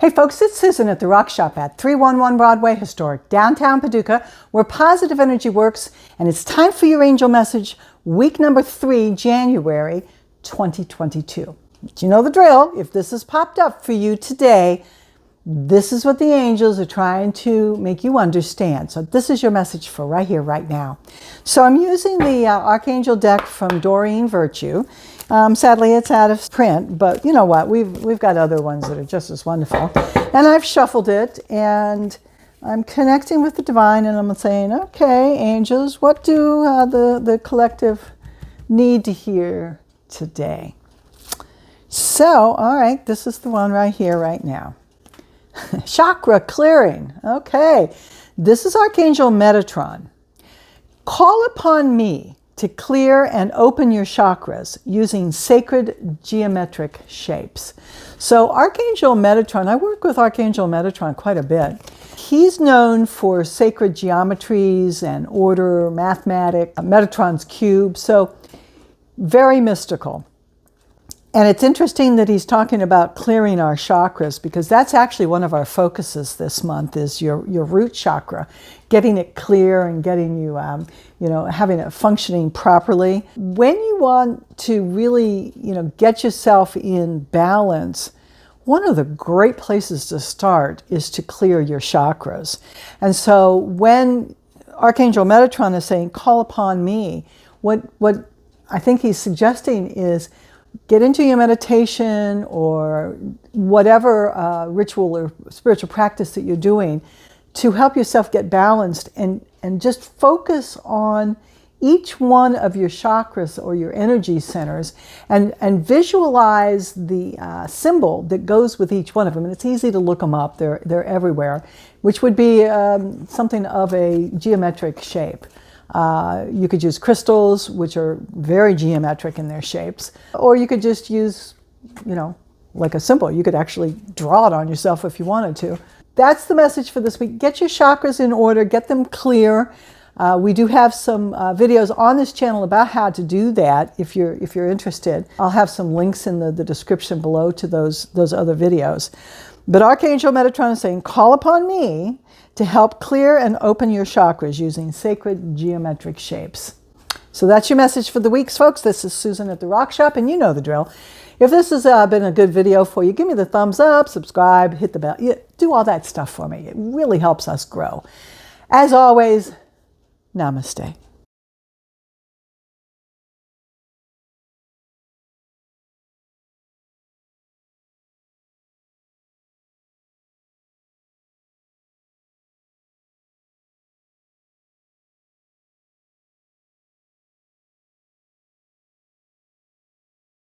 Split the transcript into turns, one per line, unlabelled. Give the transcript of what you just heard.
Hey folks, it's Susan at the Rock Shop at 311 Broadway, historic downtown Paducah, where positive energy works, and it's time for your angel message, week number 3, January 2022. You know the drill. If this has popped up for you today, this is what the angels are trying to make you understand. So this is your message for right here, right now. So I'm using the Archangel deck from Doreen Virtue. Sadly, it's out of print, but you know what? We've got other ones that are just as wonderful. And I've shuffled it, and I'm connecting with the divine, and I'm saying, okay, angels, what do the collective need to hear today? So, all right, this is the one right here, right now. Chakra clearing. Okay, this is Archangel Metatron. Call upon me to clear and open your chakras using sacred geometric shapes. So Archangel Metatron, I work with Archangel Metatron quite a bit. He's known for sacred geometries and order, mathematics, Metatron's cube, so very mystical. And it's interesting that he's talking about clearing our chakras, because that's actually one of our focuses this month is your root chakra, getting it clear and getting you, having it functioning properly. When you want to really, get yourself in balance, one of the great places to start is to clear your chakras. And so when Archangel Metatron is saying, call upon me, what I think he's suggesting is get into your meditation or whatever ritual or spiritual practice that you're doing to help yourself get balanced and just focus on each one of your chakras or your energy centers and visualize the symbol that goes with each one of them. And it's easy to look them up. They're everywhere, which would be something of a geometric shape. You could use crystals, which are very geometric in their shapes, or you could just use, like a symbol. You could actually draw it on yourself if you wanted to. That's the message for this week. Get your chakras in order, get them clear. We do have some videos on this channel about how to do that if you're interested. I'll have some links in the description below to those other videos. But Archangel Metatron is saying, call upon me to help clear and open your chakras using sacred geometric shapes. So that's your message for the week, folks. This is Susan at the Rock Shop, and you know the drill. If this has been a good video for you, give me the thumbs up, subscribe, hit the bell. Do all that stuff for me. It really helps us grow. As always, namaste.